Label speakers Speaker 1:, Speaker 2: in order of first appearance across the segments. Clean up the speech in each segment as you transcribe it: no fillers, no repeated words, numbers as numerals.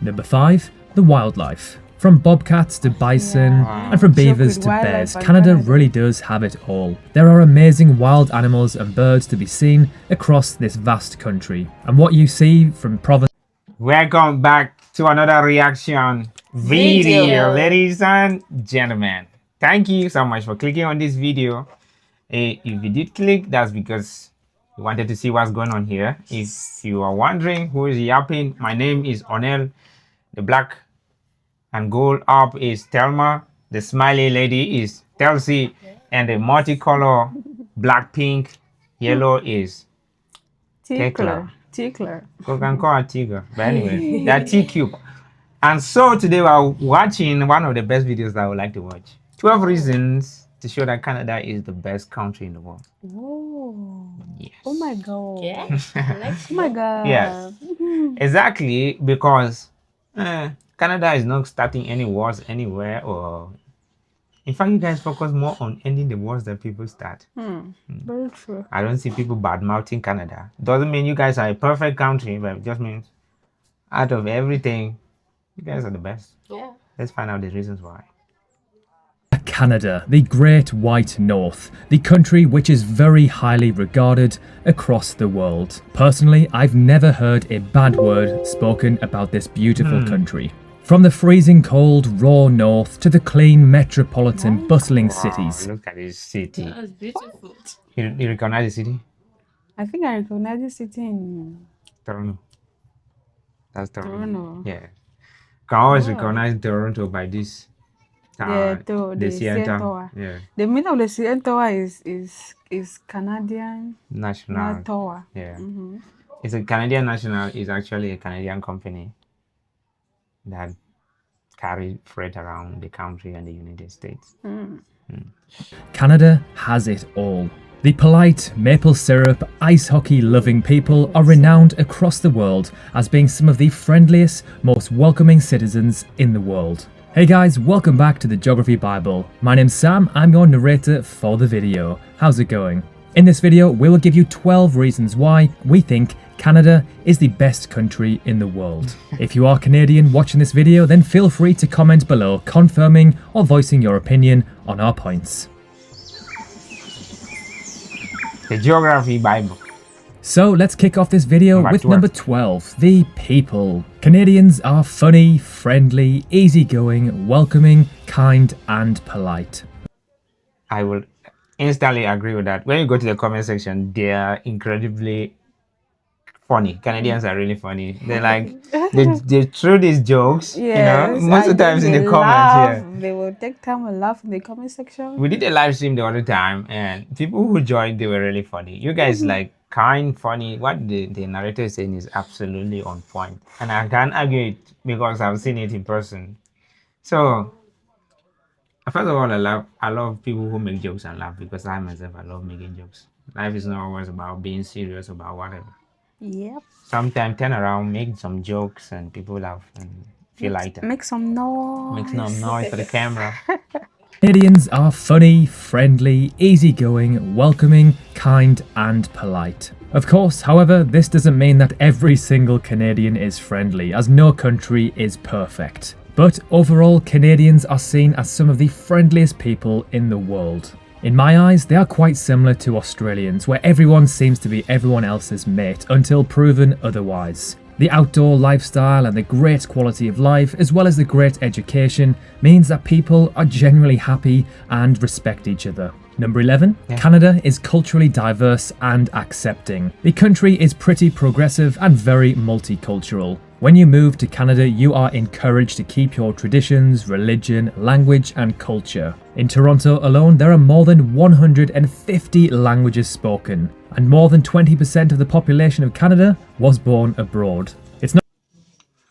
Speaker 1: Number 5. The wildlife. From bobcats to bison, and from beavers to bears, Canada really does have it all. There are amazing wild animals and birds to be seen across this vast country. And what you see from province...
Speaker 2: Welcome back to another reaction video, ladies and gentlemen. Thank you so much for clicking on this video. If you did click, that's because you wanted to see what's going on here. If you are wondering who is yapping, my name is Onel. The black and gold up is Thelma, the smiley lady is Telsi, and the multicolor black, pink, yellow is Tickler. You can call her Tigger, but anyway, they're T-Cube. And so today we're watching one of the best videos that I would like to watch. 12 reasons to show that Canada is the best country in the world.
Speaker 3: Oh.
Speaker 2: Yes.
Speaker 3: Oh my god.
Speaker 4: Yeah.
Speaker 3: Oh my god.
Speaker 2: Yes. Exactly, because Canada is not starting any wars anywhere, or in fact, you guys focus more on ending the wars that people start.
Speaker 3: Very true.
Speaker 2: I don't see people bad mouthing Canada. Doesn't mean you guys are a perfect country, but it just means out of everything, you guys are the best.
Speaker 4: Yeah.
Speaker 2: Let's find out the reasons why.
Speaker 1: Canada, the Great White North, the country which is very highly regarded across the world. Personally, I've never heard a bad word spoken about this beautiful country. From the freezing cold, raw north to the clean, metropolitan, bustling cities.
Speaker 2: Look at this city.
Speaker 4: That's beautiful.
Speaker 2: You recognize the city?
Speaker 3: I think I recognize this city in
Speaker 2: Toronto. That's Toronto.
Speaker 3: Toronto.
Speaker 2: Yeah. Can always recognize Toronto by this.
Speaker 3: The
Speaker 2: CN
Speaker 3: CN Tower.
Speaker 2: Yeah.
Speaker 3: The meaning of the CN Tower is Canadian
Speaker 2: National
Speaker 3: Tower.
Speaker 2: Yeah. It's a Canadian national. Is actually a Canadian company that carry freight around the country and the United States.
Speaker 1: Canada has it all. The polite, maple syrup, ice hockey loving people are renowned across the world as being some of the friendliest, most welcoming citizens in the world. Hey guys, welcome back to the Geography Bible. My name's Sam, I'm your narrator for the video. How's it going? In this video, we will give you 12 reasons why we think Canada is the best country in the world. If you are Canadian watching this video, then feel free to comment below confirming or voicing your opinion on our points.
Speaker 2: The Geography Bible.
Speaker 1: So let's kick off this video with
Speaker 2: 12.
Speaker 1: number 12, the people. Canadians are funny, friendly, easygoing, welcoming, kind and polite.
Speaker 2: I will instantly agree with that. When you go to the comment section, they are incredibly funny. Canadians are really funny. They're like, they throw these jokes,
Speaker 3: Yes,
Speaker 2: most of the times in the comments.
Speaker 3: laugh.
Speaker 2: Yeah.
Speaker 3: They will take time and laugh in the comment section.
Speaker 2: We did a live stream the other time, and people who joined, they were really funny. You guys like kind, funny. What the narrator is saying is absolutely on point, and I can't argue it because I've seen it in person. So, first of all, I love people who make jokes and laugh, because I myself, I love making jokes. Life is not always about being serious about whatever.
Speaker 3: Yep.
Speaker 2: Sometimes turn around, make some jokes, and people laugh and feel lighter.
Speaker 3: Make some noise.
Speaker 2: Make some noise for the camera.
Speaker 1: Canadians are funny, friendly, easygoing, welcoming, kind and polite. Of course, however, this doesn't mean that every single Canadian is friendly, as no country is perfect. But overall, Canadians are seen as some of the friendliest people in the world. In my eyes, they are quite similar to Australians, where everyone seems to be everyone else's mate until proven otherwise. The outdoor lifestyle and the great quality of life, as well as the great education, means that people are generally happy and respect each other. Number 11, Canada is culturally diverse and accepting. The country is pretty progressive and very multicultural. When you move to Canada, you are encouraged to keep your traditions, religion, language and culture. In Toronto alone, there are more than 150 languages spoken, and more than 20% of the population of Canada was born abroad. It's not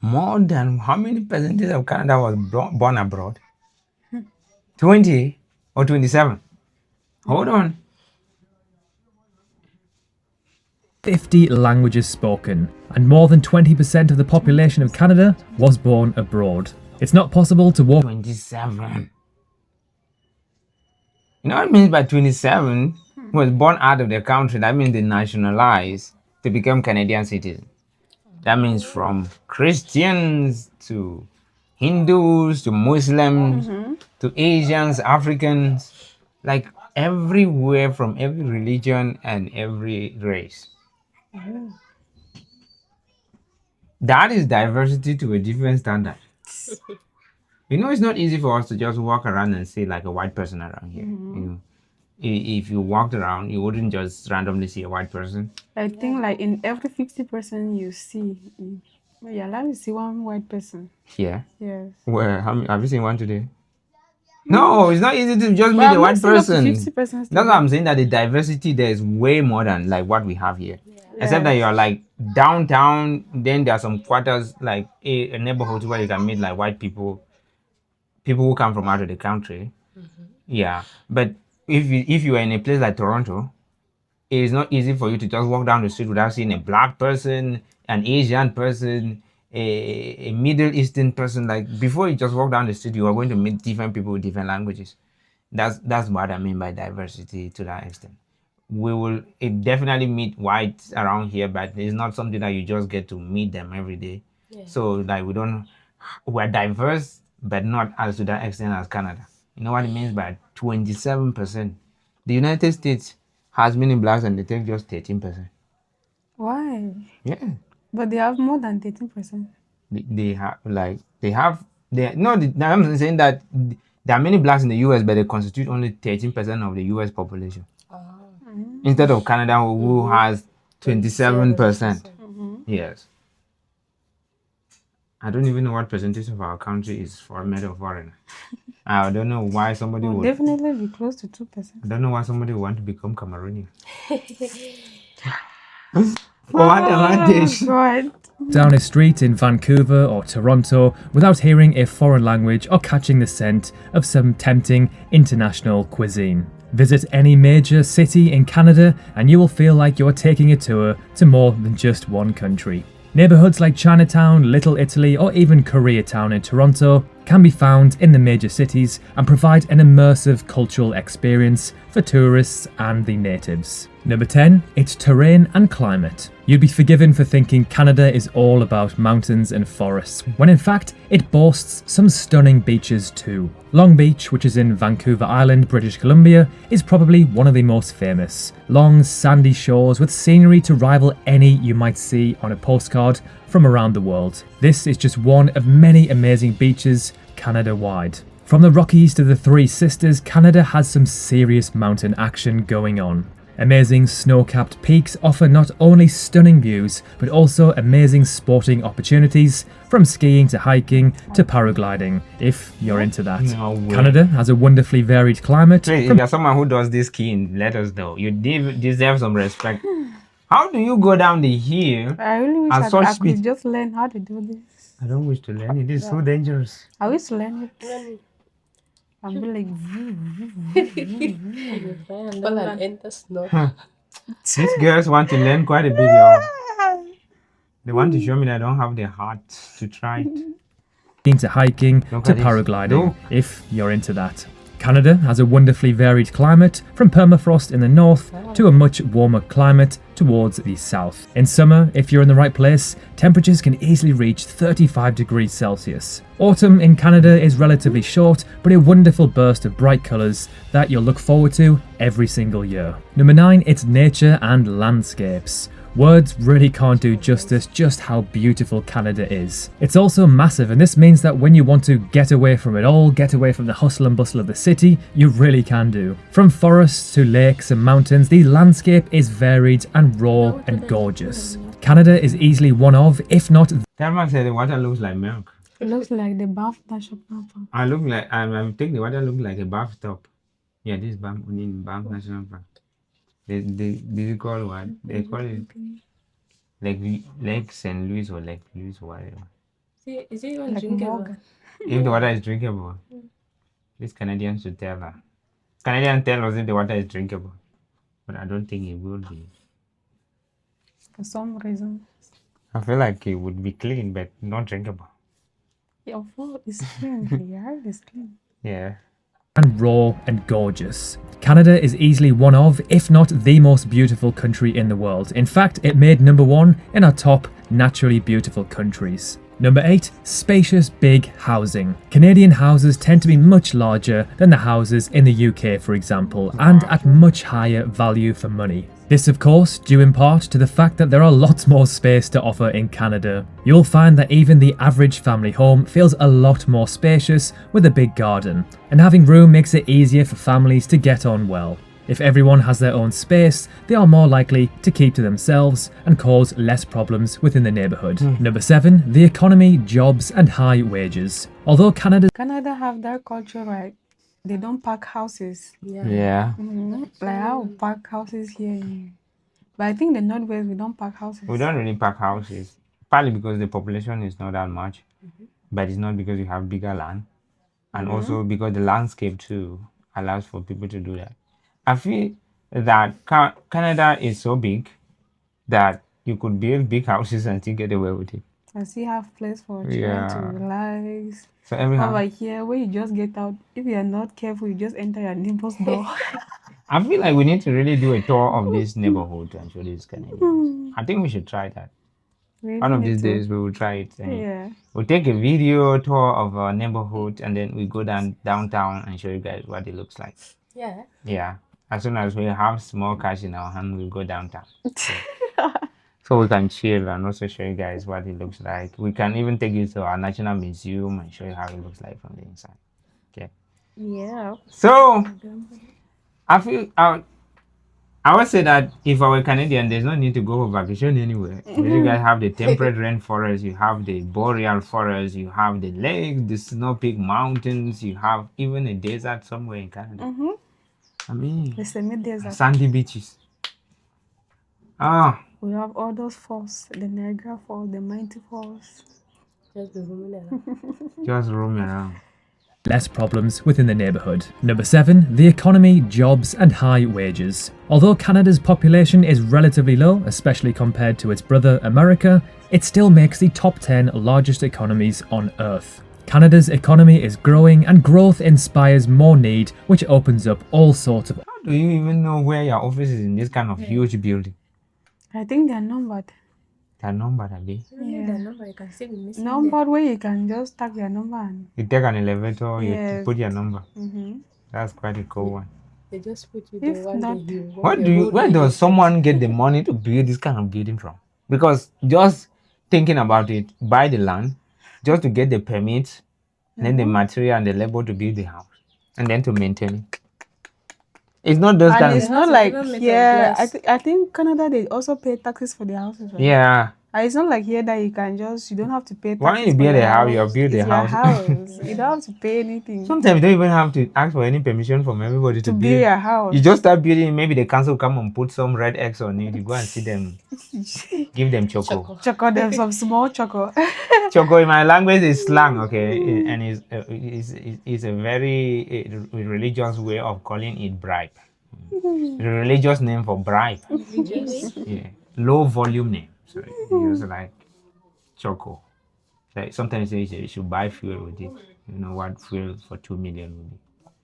Speaker 2: More than how many percentage of Canada was born abroad? 20 or 27? Hold on.
Speaker 1: 50 languages spoken, and more than 20% of the population of Canada was born abroad. It's not possible to walk
Speaker 2: 27. You know what it means by 27? Was born out of the country. That means they nationalized to become Canadian citizen. That means from Christians to Hindus to Muslims to Asians, Africans, like everywhere from every religion and every race. That is diversity to a different standard. It's not easy for us to just walk around and see like a white person around here. If you walked around, you wouldn't just randomly see a white person.
Speaker 3: I think like in every 50% you see, you're allowed to see one white person.
Speaker 2: Yeah.
Speaker 3: Yes.
Speaker 2: Where have you seen one today? No, it's not easy to just meet
Speaker 3: But
Speaker 2: a
Speaker 3: I'm
Speaker 2: white
Speaker 3: not saying up to
Speaker 2: person.
Speaker 3: 50%.
Speaker 2: That's what I'm saying, that the diversity there is way more than like what we have here. Except that you're like downtown, then there are some quarters like a neighborhood where you can meet like white people who come from out of the country. Yeah. But if you are in a place like Toronto, it is not easy for you to just walk down the street without seeing a black person, an Asian person, a Middle Eastern person. Like before you just walk down the street, you are going to meet different people with different languages. That's what I mean by diversity to that extent. We will definitely meet whites around here, but it's not something that you just get to meet them every day. So like we're diverse, but not as to that extent as Canada. You know what it means by 27%? The United States has many blacks and they take just 13%.
Speaker 3: Why?
Speaker 2: Yeah.
Speaker 3: But they have more than 13%.
Speaker 2: I'm saying that there are many blacks in the US, but they constitute only 13% of the US population. Instead of Canada, who has 27%. Yes. I don't even know what percentage of our country is made of foreigner. I don't know why somebody
Speaker 3: Will
Speaker 2: would.
Speaker 3: definitely be close to 2%.
Speaker 2: I don't know why somebody would want to become Cameroonian. For what advantage?
Speaker 3: God.
Speaker 1: Down a street in Vancouver or Toronto without hearing a foreign language or catching the scent of some tempting international cuisine. Visit any major city in Canada and you will feel like you're taking a tour to more than just one country. Neighbourhoods like Chinatown, Little Italy, or even Koreatown in Toronto can be found in the major cities and provide an immersive cultural experience for tourists and the natives. Number 10, its terrain and climate. You'd be forgiven for thinking Canada is all about mountains and forests, when in fact it boasts some stunning beaches too. Long Beach, which is in Vancouver Island, British Columbia, is probably one of the most famous. Long sandy shores with scenery to rival any you might see on a postcard from around the world. This is just one of many amazing beaches Canada-wide. From the Rockies to the Three Sisters, Canada has some serious mountain action going on. Amazing snow-capped peaks offer not only stunning views, but also amazing sporting opportunities, from skiing to hiking to paragliding, if you're into that.
Speaker 2: No way.
Speaker 1: Canada has a wonderfully varied climate.
Speaker 2: Please, if you're someone who does this skiing, let us know. You deserve some respect. How do you go down the hill?
Speaker 3: I really wish
Speaker 2: At
Speaker 3: I
Speaker 2: such speed?
Speaker 3: could just learn how to do this.
Speaker 2: I don't wish to learn it. It's so dangerous.
Speaker 3: I wish to learn it. I'm like,
Speaker 4: Well, and enter snow.
Speaker 2: These girls want to learn quite a bit, y'all. They want to show me that I don't have the heart to try it.
Speaker 1: To hiking
Speaker 2: Look
Speaker 1: to
Speaker 2: at this.
Speaker 1: paragliding,
Speaker 2: Look.
Speaker 1: if you're into that. Canada has a wonderfully varied climate, from permafrost in the north to a much warmer climate towards the south. In summer, if you're in the right place, temperatures can easily reach 35 degrees Celsius. Autumn in Canada is relatively short, but a wonderful burst of bright colours that you'll look forward to every single year. Number 9, it's nature and landscapes. Words really can't do justice just how beautiful Canada is. It's also massive, and this means that when you want to get away from it all, get away from the hustle and bustle of the city, you really can do. From forests to lakes and mountains, the landscape is varied and raw and gorgeous. Canada is easily one of, if not
Speaker 2: Thelma said the water looks like milk.
Speaker 3: it looks like the Banff National Park.
Speaker 2: I think the water looks like a bathtub. Yeah, this is Banff National Park. They call what? They call it Lake St. Louis or Lake Louis or whatever.
Speaker 4: Is it even
Speaker 3: Like
Speaker 4: drinkable?
Speaker 3: Morgan.
Speaker 2: If the water is drinkable, these Canadians should tell her. Canadians tell us if the water is drinkable, but I don't think it will be.
Speaker 3: For some reason.
Speaker 2: I feel like it would be clean, but not drinkable.
Speaker 3: Yeah, well, it's clean. Yeah, it's clean.
Speaker 2: Yeah.
Speaker 1: and raw and gorgeous. Canada is easily one of, if not the most beautiful country in the world. In fact, it made number 1 in our top naturally beautiful countries. Number 8. Spacious big housing. Canadian houses tend to be much larger than the houses in the UK, for example, and at much higher value for money. This, of course, due in part to the fact that there are lots more space to offer in Canada. You'll find that even the average family home feels a lot more spacious with a big garden, and having room makes it easier for families to get on well. If everyone has their own space, they are more likely to keep to themselves and cause less problems within the neighbourhood. Number 7. The economy, jobs and high wages. Although Canada
Speaker 3: have that culture, right? They don't pack houses.
Speaker 2: Yeah.
Speaker 3: Like how we pack houses here. But I think the Northwest, we don't pack houses.
Speaker 2: We don't really pack houses, partly because the population is not that much, but it's not because you have bigger land, and also because the landscape too allows for people to do that. I feel that Canada is so big that you could build big houses and still get away with it.
Speaker 3: I still have place for children to relax.
Speaker 2: So every
Speaker 3: Over here, where you just get out, if you are not careful, you just enter your neighbor's door.
Speaker 2: I feel like we need to really do a tour of this neighborhood and show these Canadians. I think we should try that.
Speaker 3: Really
Speaker 2: One of
Speaker 3: need
Speaker 2: these
Speaker 3: to.
Speaker 2: days we will try it.
Speaker 3: Yeah.
Speaker 2: We'll take a video tour of our neighborhood and then we go downtown and show you guys what it looks like.
Speaker 4: Yeah.
Speaker 2: Yeah. As soon as we have small cash in our hand, we'll go downtown. So we can chill and also show you guys what it looks like. We can even take you to our National Museum and show you how it looks like from the inside. Okay.
Speaker 3: Yeah.
Speaker 2: So I feel I would say that if I were Canadian, there's no need to go for vacation anywhere. You guys have the temperate rainforest, you have the boreal forest, you have the lakes, the snow-peak mountains, you have even a desert somewhere in Canada. I mean,
Speaker 3: The semi-desert.
Speaker 2: sandy beaches.
Speaker 3: We have all those falls, the Niagara Falls, the Mighty Falls.
Speaker 4: Just be roaming around.
Speaker 2: Just roaming around.
Speaker 1: less problems within the neighbourhood. Number 7. The economy, jobs and high wages. Although Canada's population is relatively low, especially compared to its brother America, it still makes the top 10 largest economies on Earth. Canada's economy is growing and growth inspires more need, which opens up all sorts of...
Speaker 2: How do you even know where your office is in this kind of huge building?
Speaker 3: I think they're numbered.
Speaker 2: That number, Abi.
Speaker 3: Yeah.
Speaker 4: The number you can still be missing.
Speaker 3: Numbered where you can just tag your number and...
Speaker 2: You take an elevator, you
Speaker 3: Yes.
Speaker 2: put your number.
Speaker 3: Mm-hmm.
Speaker 2: That's quite a cool one.
Speaker 4: They just put you
Speaker 3: If
Speaker 4: there one
Speaker 3: not-
Speaker 4: day. You walk the road
Speaker 2: Where
Speaker 4: and
Speaker 2: does
Speaker 4: you-
Speaker 2: someone get the money to build this kind of building from? Because just thinking about it, buy the land, just to get the permits, and then the material and the labor to build the house, and then to maintain it. It's not those
Speaker 3: And
Speaker 2: kind
Speaker 3: it's
Speaker 2: of...
Speaker 3: not
Speaker 4: to
Speaker 3: like
Speaker 4: even make
Speaker 3: here.
Speaker 4: a glass.
Speaker 3: I think Canada they also pay taxes for their houses, right?
Speaker 2: Yeah.
Speaker 3: And it's not like here that you don't have to pay taxes.
Speaker 2: Why don't you
Speaker 3: for
Speaker 2: build
Speaker 3: your
Speaker 2: a house? You build
Speaker 3: It's
Speaker 2: a
Speaker 3: your
Speaker 2: house.
Speaker 3: house. You don't have to pay anything
Speaker 2: Sometimes you don't even have to ask for any permission from everybody
Speaker 3: to
Speaker 2: to
Speaker 3: build your house.
Speaker 2: You just start building. Maybe the council come and put some red X on it. You go and see them, give them choco.
Speaker 3: Choco them some small choco.
Speaker 2: Choco in my language is slang, okay, and it's a very religious way of calling it bribe. The religious name for bribe.
Speaker 4: Religious.
Speaker 2: Yeah, low volume name. So you use like choco. Like sometimes you should buy fuel with it. You know what fuel for 2 million would be.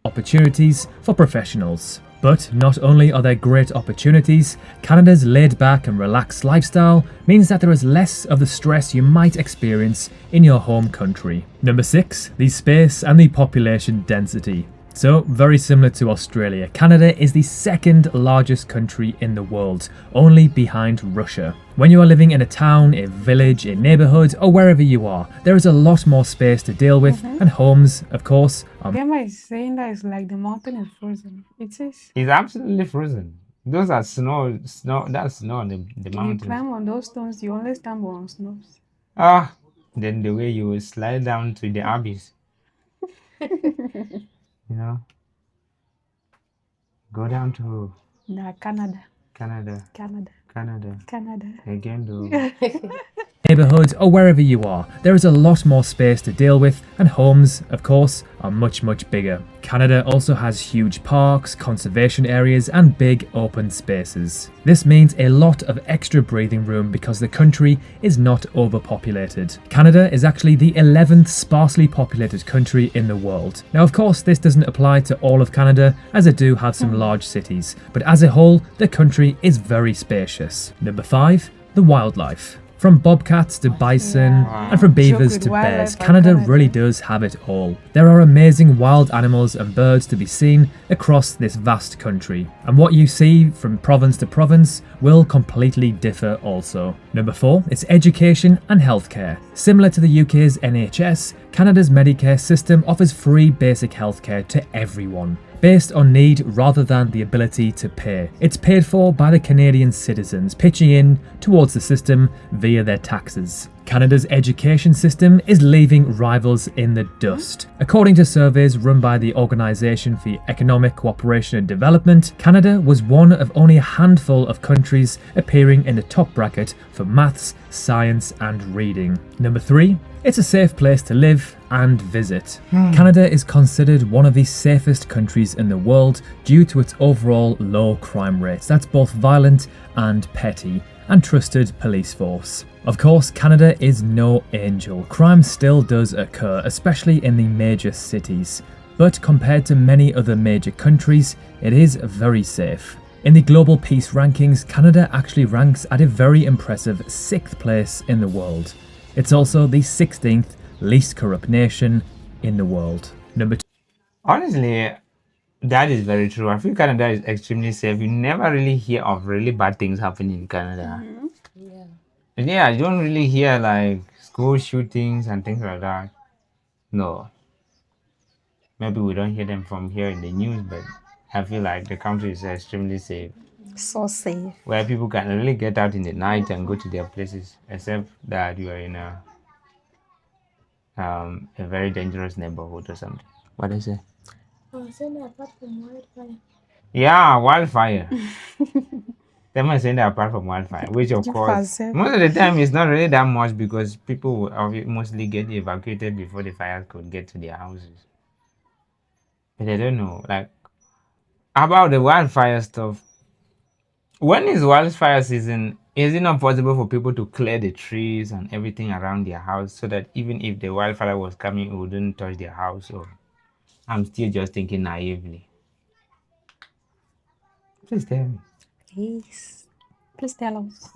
Speaker 1: opportunities for professionals. But not only are there great opportunities, Canada's laid-back and relaxed lifestyle means that there is less of the stress you might experience in your home country. Number 6, the space and the population density. So, very similar to Australia, Canada is the second largest country in the world, only behind Russia. When you are living in a town, a village, a neighbourhood, or wherever you are, there is a lot more space to deal with, and homes, of course, are
Speaker 3: Gemma is saying that it's like the mountain is frozen. It is.
Speaker 2: It's absolutely frozen. Those are snow. That's snow on the
Speaker 3: You
Speaker 2: mountains.
Speaker 3: climb on those stones, you only stumble on snows.
Speaker 2: Then the way you will slide down to the abyss. You know, go down to
Speaker 3: Nah, Canada.
Speaker 2: Canada again though.
Speaker 1: neighbourhood or wherever you are, there is a lot more space to deal with, and homes, of course, are much bigger. Canada also has huge parks, conservation areas and big open spaces. This means a lot of extra breathing room because the country is not overpopulated. Canada is actually the 11th sparsely populated country in the world. Now of course this doesn't apply to all of Canada, as it do have some large cities, but as a whole the country is very spacious. Number 5. The wildlife. From bobcats to bison,
Speaker 3: Yeah.
Speaker 1: and from beavers
Speaker 3: Joke
Speaker 1: to
Speaker 3: with
Speaker 1: bears,
Speaker 3: wildlife at
Speaker 1: Canada
Speaker 3: Canada.
Speaker 1: really does have it all. There are amazing wild animals and birds to be seen across this vast country, and what you see from province to province will completely differ also. Number 4, it's education and healthcare. Similar to the UK's NHS, Canada's Medicare system offers free basic healthcare to everyone, based on need rather than the ability to pay. It's paid for by the Canadian citizens, pitching in towards the system via their taxes. Canada's education system is leaving rivals in the dust. According to surveys run by the Organisation for Economic Cooperation and Development, Canada was one of only a handful of countries appearing in the top bracket for maths, science and reading. Number 3, it's a safe place to live and visit. Canada is considered one of the safest countries in the world due to its overall low crime rates. That's both violent and petty, and trusted police force. Of course, Canada is no angel. Crime still does occur, especially in the major cities. But compared to many other major countries, it is very safe. In the Global Peace Rankings, Canada actually ranks at a very impressive 6th place in the world. It's also the 16th least corrupt nation in the world. Number 2.
Speaker 2: Honestly, that is very true. I feel Canada is extremely safe. You never really hear of really bad things happening in Canada.
Speaker 4: Yeah.
Speaker 2: And yeah, you don't really hear like school shootings and things like that. No. Maybe we don't hear them from here in the news, but I feel like the country is extremely safe,
Speaker 5: So safe.
Speaker 2: where people can really get out in the night and go to their places, except that you are in a very dangerous neighborhood or something. What is it?
Speaker 4: Oh, so now apart from wildfire.
Speaker 2: Yeah, wildfire. Them are saying that apart from wildfire, which of
Speaker 5: You
Speaker 2: course
Speaker 5: yourself.
Speaker 2: most of the time it's not really that much because people will mostly get evacuated before the fires could get to their houses. But I don't know, like about the wildfire stuff. When is wildfire season? Is it not possible for people to clear the trees and everything around their house so that even if the wildfire was coming, it wouldn't touch their house? Or I'm still just thinking naively. Please tell me.
Speaker 5: Please tell us.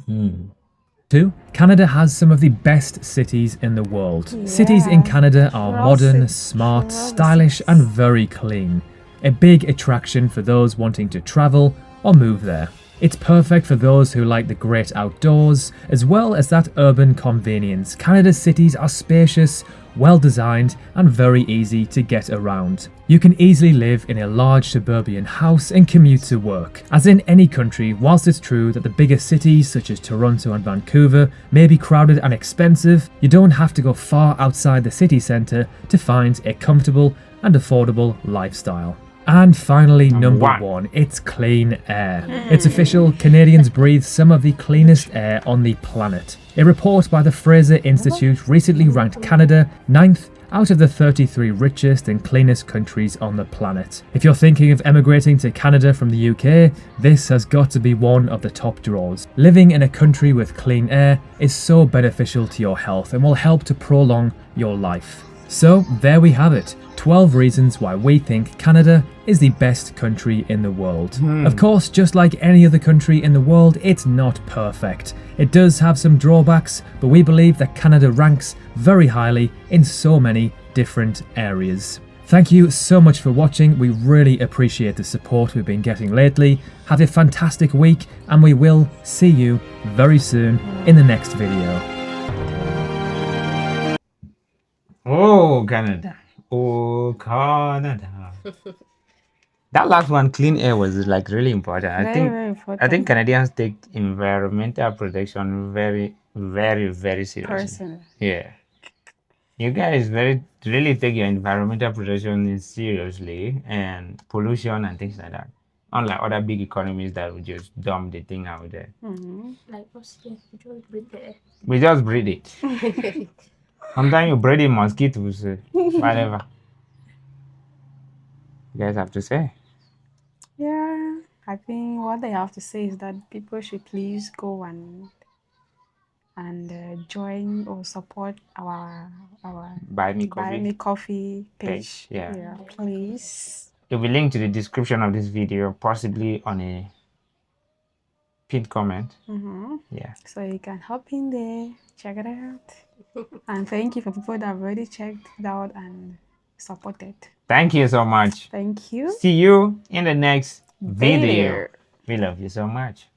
Speaker 1: 2. Canada has some of the best cities in the world. Cities in
Speaker 3: Yeah.
Speaker 1: Canada are modern,
Speaker 3: Classic.
Speaker 1: smart,
Speaker 3: Classic.
Speaker 1: stylish and very clean. A big attraction for those wanting to travel or move there. It's perfect for those who like the great outdoors, as well as that urban convenience. Canada's cities are spacious, well designed and very easy to get around. You can easily live in a large suburban house and commute to work. As in any country, whilst it's true that the bigger cities such as Toronto and Vancouver may be crowded and expensive, you don't have to go far outside the city centre to find a comfortable and affordable lifestyle. And finally, number one, it's clean air. It's official, Canadians breathe some of the cleanest air on the planet. A report by the Fraser Institute recently ranked Canada 9th out of the 33 richest and cleanest countries on the planet. If you're thinking of emigrating to Canada from the UK, this has got to be one of the top draws. Living in a country with clean air is so beneficial to your health and will help to prolong your life. So there we have it, 12 reasons why we think Canada is the best country in the world. Of course, just like any other country in the world, it's not perfect. It does have some drawbacks, but we believe that Canada ranks very highly in so many different areas. Thank you so much for watching. We really appreciate the support we've been getting lately. Have a fantastic week, and we will see you very soon in the next video.
Speaker 2: Oh, Canada. Oh, Canada. That last one, clean air, was like really important.
Speaker 3: Very important.
Speaker 2: I think Canadians take environmental protection very, very, very seriously.
Speaker 3: Personal.
Speaker 2: Yeah. You guys really take your environmental protection seriously and pollution and things like that. Unlike other big economies that would just dump the thing out there.
Speaker 4: Like us, yeah, we just breathe the air.
Speaker 2: We just breathe it. Sometimes you breathe in mosquitoes, whatever. You guys have to say.
Speaker 3: Yeah, I think what they have to say is that people should please go and join or support our
Speaker 2: Buy me
Speaker 3: Buy
Speaker 2: coffee
Speaker 3: Me Coffee
Speaker 2: page.
Speaker 3: page.
Speaker 2: Yeah.
Speaker 3: Please.
Speaker 2: It will be linked to the description of this video, possibly on a pinned comment.
Speaker 3: Mm-hmm.
Speaker 2: Yeah.
Speaker 3: So you can hop in there, check it out. And thank you for people that have already checked it out and supported.
Speaker 2: Thank you so much.
Speaker 3: Thank you.
Speaker 2: See you in the next video.
Speaker 3: Video.
Speaker 2: We love you so much.